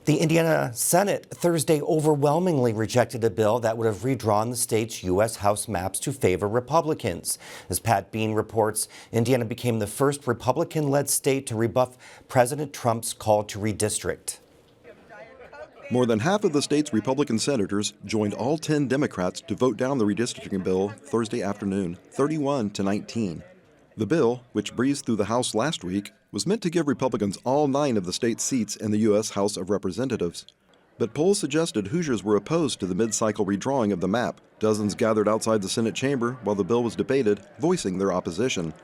The Indiana Senate Thursday overwhelmingly rejected a bill that would have redrawn the state's U.S. House maps to favor Republicans. As Pat Bean reports, Indiana became the first Republican-led state to rebuff President Trump's call to redistrict. More than half of the state's Republican senators joined all 10 Democrats to vote down the redistricting bill Thursday afternoon, 31-19. The bill, which breezed through the House last week, was meant to give Republicans all 9 of the state's seats in the U.S. House of Representatives. But polls suggested Hoosiers were opposed to the mid-cycle redrawing of the map. Dozens gathered outside the Senate chamber while the bill was debated, voicing their opposition.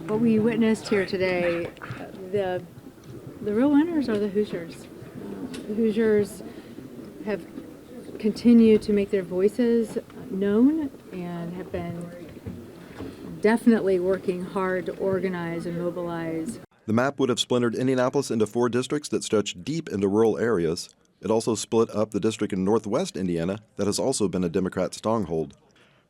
What we witnessed here today, the real winners are the Hoosiers. The Hoosiers have continued to make their voices known and have been definitely working hard to organize and mobilize. The map would have splintered Indianapolis into 4 districts that stretch deep into rural areas. It also split up the district in northwest Indiana that has also been a Democrat stronghold.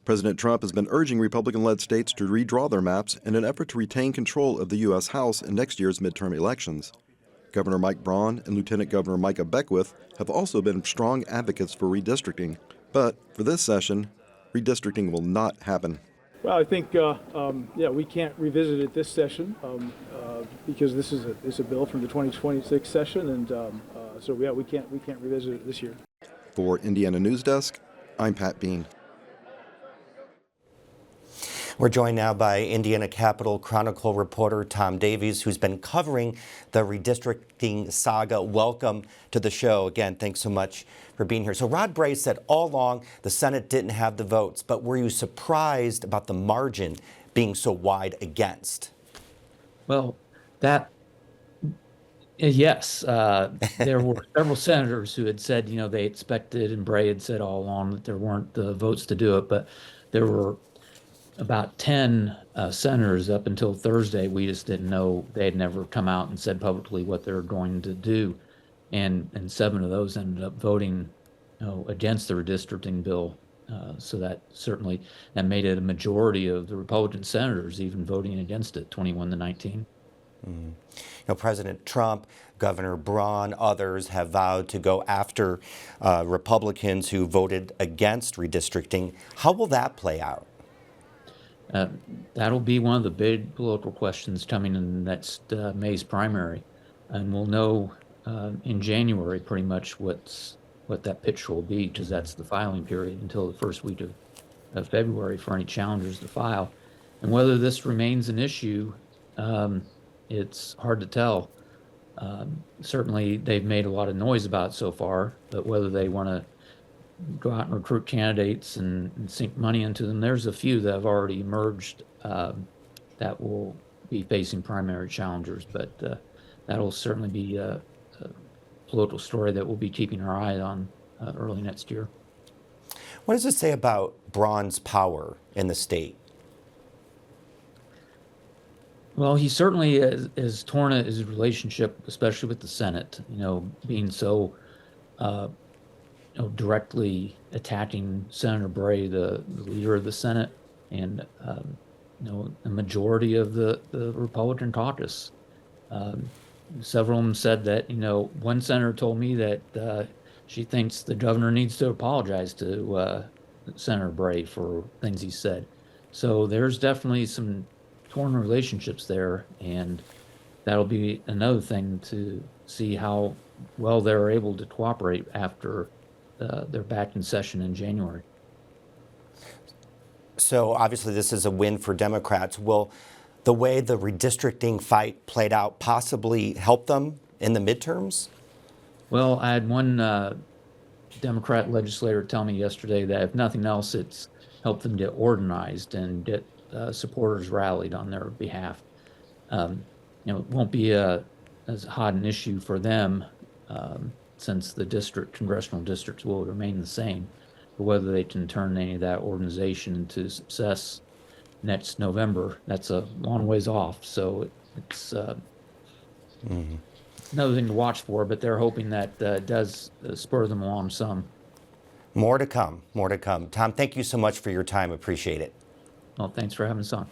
President Trump has been urging Republican-led states to redraw their maps in an effort to retain control of the U.S. House in next year's midterm elections. Governor Mike Braun and Lieutenant Governor Micah Beckwith have also been strong advocates for redistricting. But for this session, redistricting will not happen. Well, I think, we can't revisit it this session because this is a bill from the 2026 session, and we can't revisit it this year. For Indiana News Desk, I'm Pat Bean. We're joined now by Indiana Capitol Chronicle reporter Tom Davies, who's been covering the redistricting saga. Welcome to the show. Again, thanks so much for being here. So Rod Bray said all along the Senate didn't have the votes, but were you surprised about the margin being so wide against? Well, yes. There were several senators who had said, they expected, and Bray had said all along that there weren't the votes to do it, but there were about 10 senators up until Thursday. We just didn't know. They had never come out and said publicly what they were going to do. And 7 of those ended up voting against the redistricting bill. So that certainly made it a majority of the Republican senators even voting against it, 21-19. President Trump, Governor Braun, others have vowed to go after Republicans who voted against redistricting. How will that play out? That'll be one of the big political questions coming in next May's primary, and we'll know in January pretty much what that picture will be, because that's the filing period until the first week of February for any challengers to file. And whether this remains an issue, it's hard to tell. Certainly, they've made a lot of noise about it so far, but whether they want to go out and recruit candidates and sink money into them. There's a few that have already emerged that will be facing primary challengers, but that'll certainly be a political story that we'll be keeping our eye on early next year. What does it say about Braun's power in the state? Well, he certainly has torn at his relationship, especially with the Senate, being so directly attacking Senator Bray, the leader of the Senate, and a majority of the Republican caucus. Several of them said that, one senator told me that she thinks the governor needs to apologize to Senator Bray for things he said. So there's definitely some torn relationships there, and that'll be another thing to see how well they're able to cooperate after they're back in session in January. So obviously this is a win for Democrats. Will the way the redistricting fight played out possibly help them in the midterms? Well, I had one Democrat legislator tell me yesterday that if nothing else, it's helped them get organized and get supporters rallied on their behalf. It won't be as hot an issue for them since the congressional districts will remain the same. But whether they can turn any of that organization into success next November, that's a long ways off. So it's another thing to watch for, but they're hoping that does spur them along some. More to come, more to come. Tom, thank you so much for your time. Appreciate it. Well, thanks for having us on.